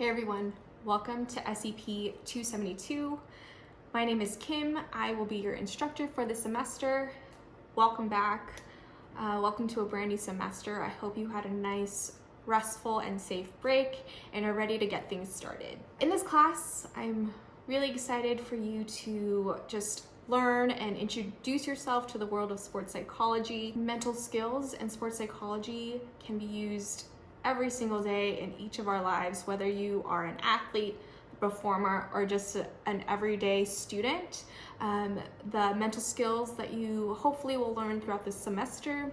Hey everyone, welcome to SEP 272. My name is Kim. I will be your instructor for the semester. Welcome back. Welcome to a brand new semester. I hope you had a nice, restful, and safe break and are ready to get things started. In this class, I'm really excited for you to just learn and introduce yourself to the world of sports psychology. Mental skills and sports psychology can be used every single day in each of our lives, whether you are an athlete, performer, or just an everyday student. The mental skills that you hopefully will learn throughout this semester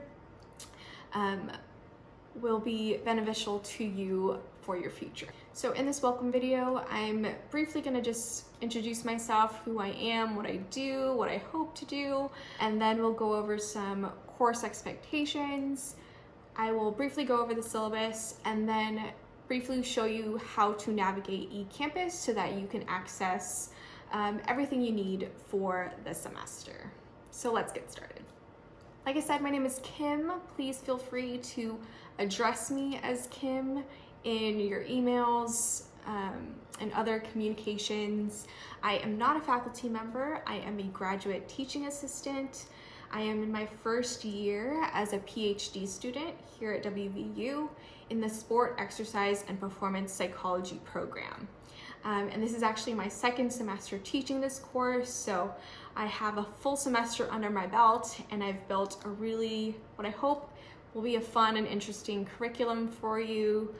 will be beneficial to you for your future. So in this welcome video, I'm briefly gonna just introduce myself, who I am, what I do, what I hope to do, and then we'll go over some course expectations. I will briefly go over the syllabus and then briefly show you how to navigate Ecampus so that you can access everything you need for the semester. So let's get started. Like I said, my name is Kim. Please feel free to address me as Kim in your emails and other communications. I am not a faculty member. I am a graduate teaching assistant. I am in my first year as a PhD student here at WVU in the Sport, Exercise, and Performance Psychology program. And this is actually my second semester teaching this course, so I have a full semester under my belt, and I've built a really, what I hope will be a fun and interesting curriculum for you,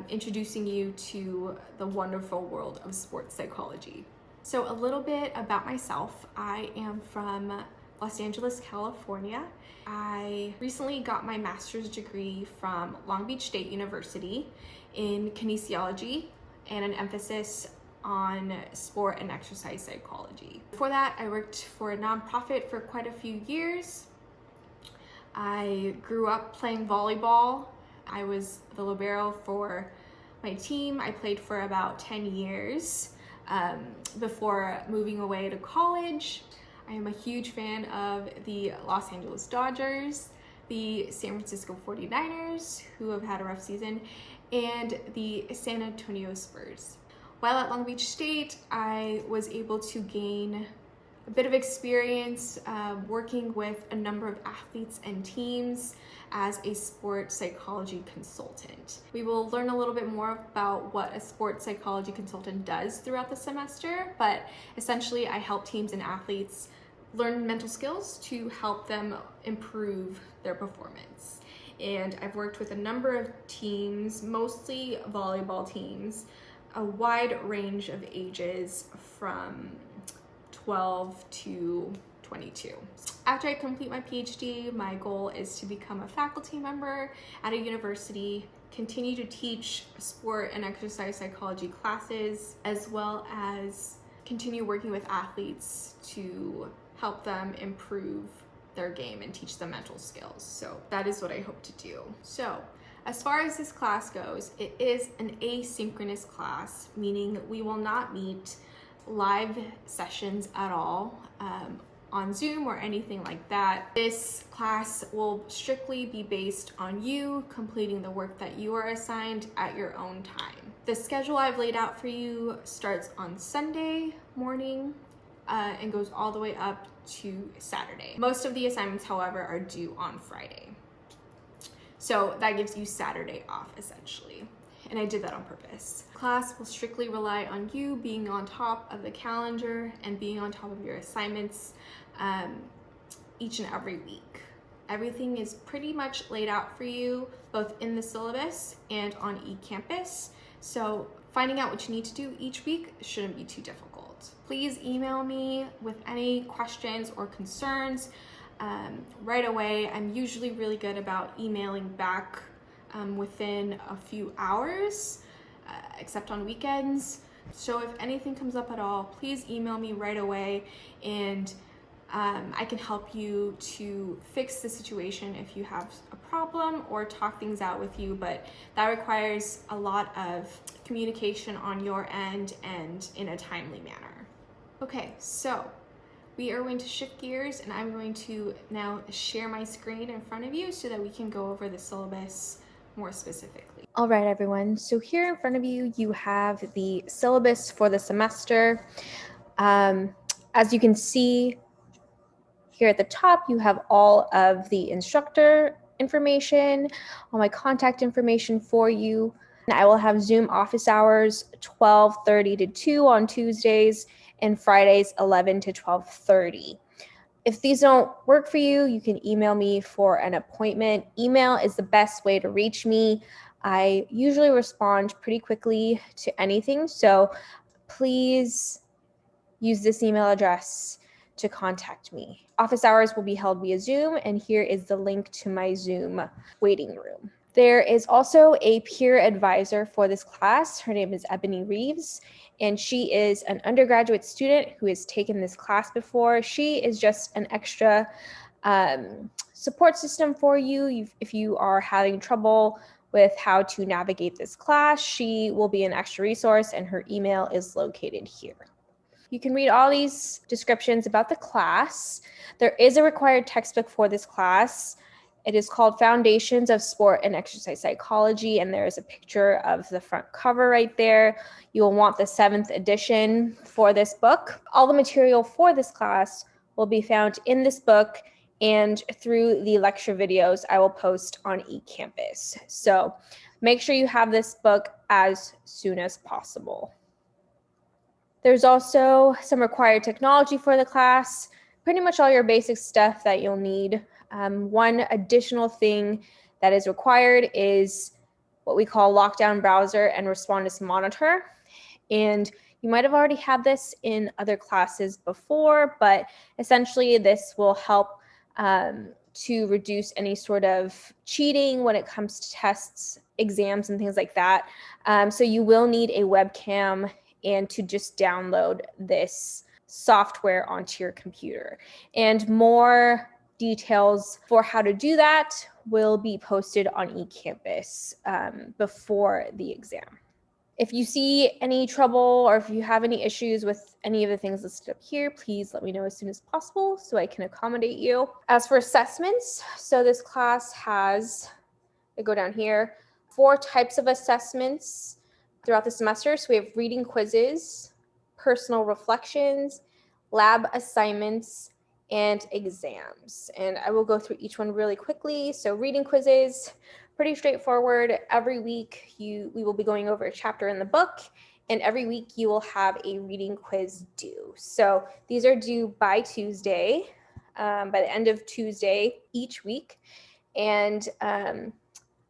introducing you to the wonderful world of sports psychology. So a little bit about myself. I am from Los Angeles, California. I recently got my master's degree from Long Beach State University in kinesiology and an emphasis on sport and exercise psychology. Before that, I worked for a nonprofit for quite a few years. I grew up playing volleyball. I was the libero for my team. I played for about 10 years before moving away to college. I am a huge fan of the Los Angeles Dodgers, the San Francisco 49ers, who have had a rough season, and the San Antonio Spurs. While at Long Beach State, I was able to gain a bit of experience working with a number of athletes and teams as a sport psychology consultant. We will learn a little bit more about what a sport psychology consultant does throughout the semester, but essentially I help teams and athletes learn mental skills to help them improve their performance. And I've worked with a number of teams, mostly volleyball teams, a wide range of ages from 12 to 22. After I complete my PhD, my goal is to become a faculty member at a university, continue to teach sport and exercise psychology classes, as well as continue working with athletes to help them improve their game and teach them mental skills. So that is what I hope to do. So as far as this class goes, it is an asynchronous class, meaning we will not meet live sessions at all on Zoom or anything like that. This class will strictly be based on you completing the work that you are assigned at your own time. The schedule I've laid out for you starts on Sunday morning and goes all the way up to Saturday. Most of the assignments, however, are due on Friday. So that gives you Saturday off, essentially. And I did that on purpose. Class will strictly rely on you being on top of the calendar and being on top of your assignments each and every week. Everything is pretty much laid out for you, both in the syllabus and on Ecampus. So finding out what you need to do each week shouldn't be too difficult. Please email me with any questions or concerns right away. I'm usually really good about emailing back within a few hours, except on weekends. So if anything comes up at all, please email me right away, and I can help you to fix the situation if you have a problem or talk things out with you, but that requires a lot of communication on your end and in a timely manner. Okay, so we are going to shift gears, and I'm going to now share my screen in front of you so that we can go over the syllabus more specifically. All right, everyone. So here in front of you, you have the syllabus for the semester. As you can see here at the top, you have all of the instructor information, all my contact information for you. I will have Zoom office hours 12:30 to 2 on Tuesdays and Fridays 11 to 12:30. If these don't work for you, you can email me for an appointment. Email is the best way to reach me. I usually respond pretty quickly to anything, so please use this email address to contact me. Office hours will be held via Zoom, and here is the link to my Zoom waiting room. There is also a peer advisor for this class. Her name is Ebony Reeves, and she is an undergraduate student who has taken this class before. She is just an extra support system for you. If you are having trouble with how to navigate this class, she will be an extra resource, and her email is located here. You can read all these descriptions about the class. There is a required textbook for this class. It is called Foundations of Sport and Exercise Psychology, and there is a picture of the front cover right there. You will want the 7th edition for this book. All the material for this class will be found in this book and through the lecture videos I will post on Ecampus. So make sure you have this book as soon as possible. There's also some required technology for the class, pretty much all your basic stuff that you'll need. One additional thing that is required is what we call lockdown browser and respondus monitor. And you might have already had this in other classes before, but essentially this will help to reduce any sort of cheating when it comes to tests, exams, and things like that. So you will need a webcam and to just download this software onto your computer. And more details for how to do that will be posted on Ecampus before the exam. If you see any trouble or if you have any issues with any of the things listed up here, please let me know as soon as possible so I can accommodate you. As for assessments, so this class has, I go down here, 4 types of assessments throughout the semester. So we have reading quizzes, personal reflections, lab assignments, and exams. And I will go through each one really quickly. So reading quizzes, pretty straightforward. Every week we will be going over a chapter in the book, and every week you will have a reading quiz due. So these are due by Tuesday, by the end of Tuesday each week. And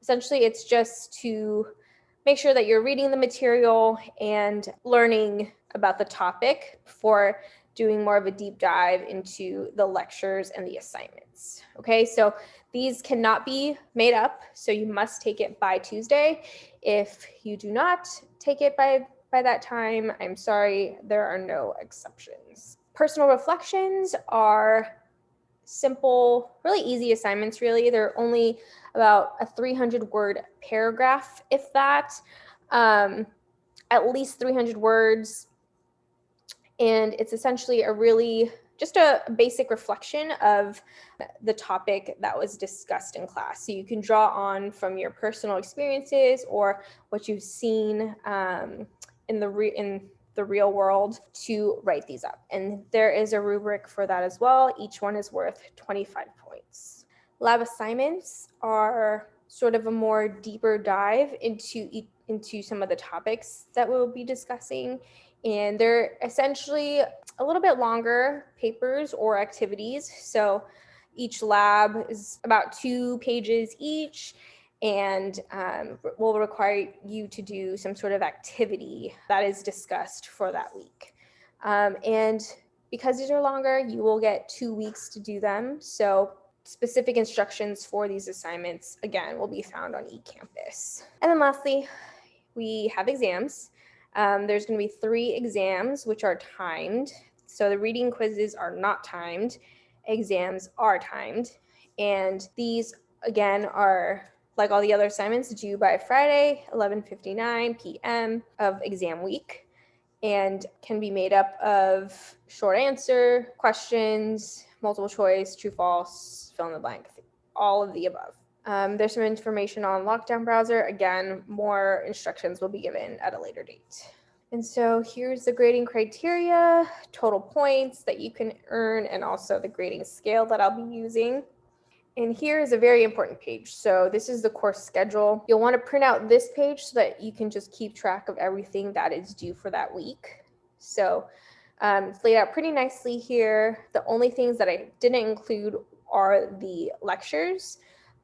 essentially it's just to make sure that you're reading the material and learning about the topic before doing more of a deep dive into the lectures and the assignments. Okay, so these cannot be made up, so you must take it by Tuesday. If you do not take it by that time, I'm sorry, there are no exceptions. Personal reflections are simple, really easy assignments, really. They're only about a 300-word paragraph, if that, at least 300 words. And it's essentially just a basic reflection of the topic that was discussed in class. So you can draw on from your personal experiences or what you've seen in the real world to write these up. And there is a rubric for that as well. Each one is worth 25 points. Lab assignments are sort of a more deeper dive into some of the topics that we'll be discussing. And they're essentially a little bit longer papers or activities. So each lab is about 2 pages each, and will require you to do some sort of activity that is discussed for that week. And because these are longer, you will get 2 weeks to do them. So specific instructions for these assignments, again, will be found on Ecampus. And then lastly, we have exams. There's going to be 3 exams, which are timed. So the reading quizzes are not timed. Exams are timed. And these, again, are, like all the other assignments, due by Friday, 11:59 p.m. of exam week, and can be made up of short answer, questions, multiple choice, true, false, fill in the blank, all of the above. There's some information on Lockdown Browser. Again, more instructions will be given at a later date. And so here's the grading criteria, total points that you can earn, and also the grading scale that I'll be using. And here is a very important page. So this is the course schedule. You'll want to print out this page so that you can just keep track of everything that is due for that week. So it's laid out pretty nicely here. The only things that I didn't include are the lectures,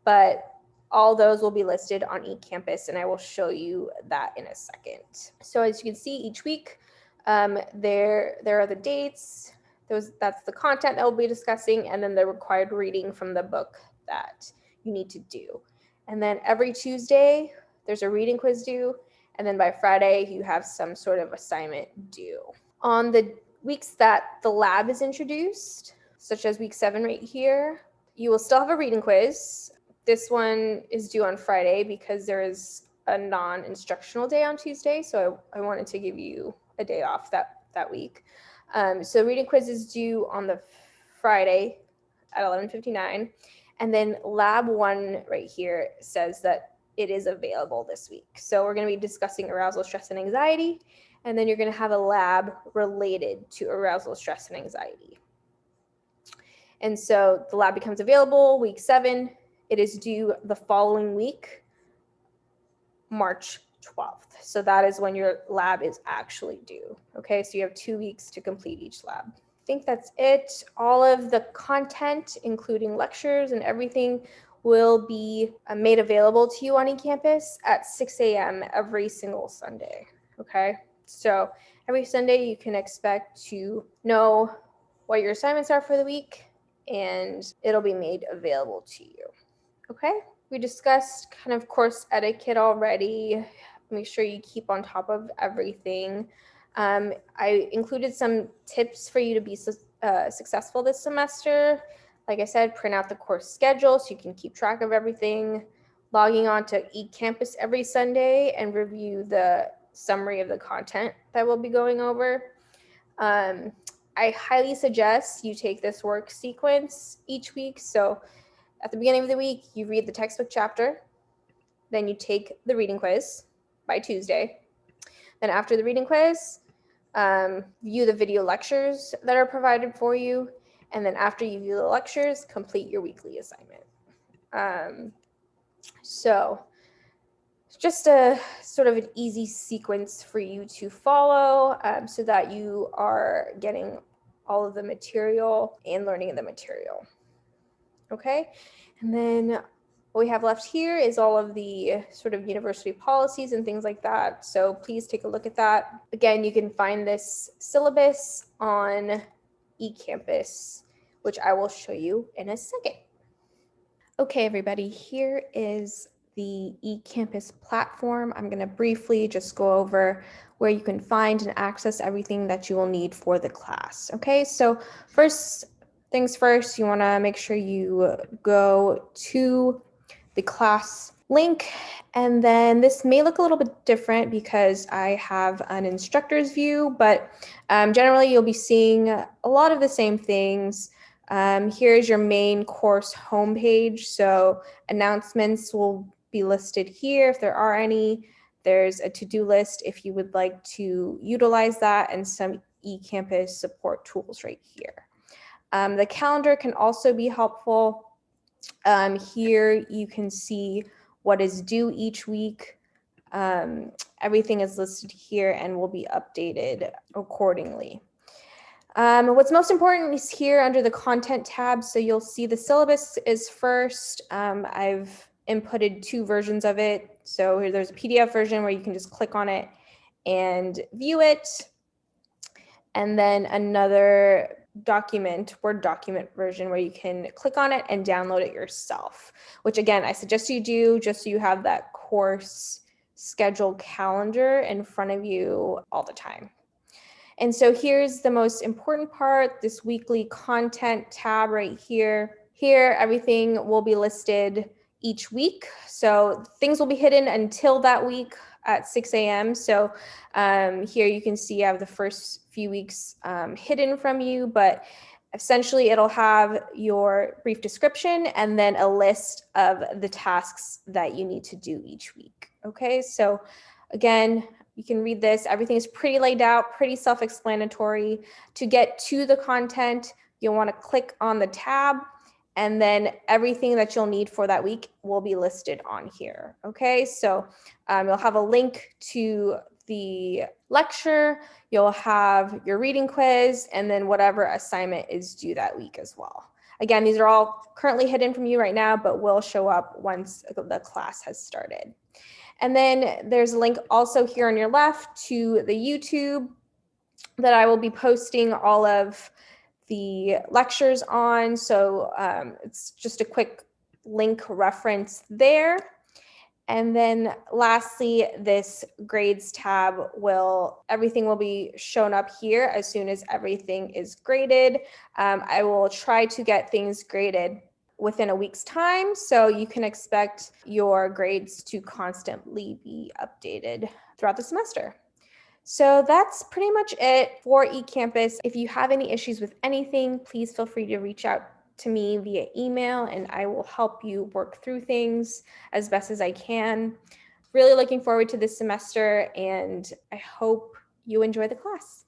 but all those will be listed on Ecampus, and I will show you that in a second. So as you can see, each week there are the dates. That's the content that we'll be discussing, and then the required reading from the book that you need to do. And then every Tuesday, there's a reading quiz due, and then by Friday, you have some sort of assignment due. On the weeks that the lab is introduced, such as week 7 right here, you will still have a reading quiz. This one is due on Friday because there is a non-instructional day on Tuesday, so I wanted to give you a day off that week. So reading quiz is due on the Friday at 11:59, and then lab 1 right here says that it is available this week. So we're going to be discussing arousal, stress, and anxiety, and then you're going to have a lab related to arousal, stress, and anxiety. And so the lab becomes available week 7. It is due the following week, March 12th. So that is when your lab is actually due. Okay, so you have 2 weeks to complete each lab. I think that's it. All of the content, including lectures and everything, will be made available to you on eCampus at 6 a.m. every single Sunday. Okay, so every Sunday you can expect to know what your assignments are for the week, and it'll be made available to you. Okay, we discussed kind of course etiquette already. Make sure you keep on top of everything. I included some tips for you to be successful this semester. Like I said, print out the course schedule so you can keep track of everything. Logging on to eCampus every Sunday and review the summary of the content that we'll be going over. I highly suggest you take this work sequence each week. So at the beginning of the week, you read the textbook chapter, then you take the reading quiz by Tuesday. Then after the reading quiz, view the video lectures that are provided for you. And then after you view the lectures, complete your weekly assignment. So just a sort of an easy sequence for you to follow so that you are getting all of the material and learning the material. Okay, and then what we have left here is all of the sort of university policies and things like that. So please take a look at that. Again, you can find this syllabus on eCampus, which I will show you in a second. Okay, everybody, here is the eCampus platform. I'm going to briefly just go over where you can find and access everything that you will need for the class. Okay, so first things first, you want to make sure you go to the class link, and then this may look a little bit different because I have an instructor's view, but generally you'll be seeing a lot of the same things. Here's your main course homepage. So announcements will be listed here if there are any. There's a to-do list if you would like to utilize that, and some eCampus support tools right here. The calendar can also be helpful. Here you can see what is due each week. Everything is listed here and will be updated accordingly. What's most important is here under the content tab. So you'll see the syllabus is first. I've inputted 2 versions of it. So here there's a PDF version where you can just click on it and view it. And then another Word document version where you can click on it and download it yourself, which again, I suggest you do just so you have that course schedule calendar in front of you all the time. And so here's the most important part, this weekly content tab right here. Here, everything will be listed each week. So things will be hidden until that week at 6 a.m. So here you can see I have the first few weeks hidden from you, but Essentially, it'll have your brief description and then a list of the tasks that you need to do each week. Okay, so again, you can read this. Everything is pretty laid out, pretty self-explanatory. To get to the content, you'll want to click on the tab, and then everything that you'll need for that week will be listed on here. Okay, so you'll have a link to the lecture, you'll have your reading quiz, and then whatever assignment is due that week as well. Again, these are all currently hidden from you right now, but will show up once the class has started. And then there's a link also here on your left to the YouTube that I will be posting all of the lectures on. So it's just a quick link reference there. And then lastly, this grades tab everything will be shown up here as soon as everything is graded. I will try to get things graded within a week's time, so you can expect your grades to constantly be updated throughout the semester. So that's pretty much it for eCampus. If you have any issues with anything, please feel free to reach out to me via email and I will help you work through things as best as I can. Really looking forward to this semester and I hope you enjoy the class.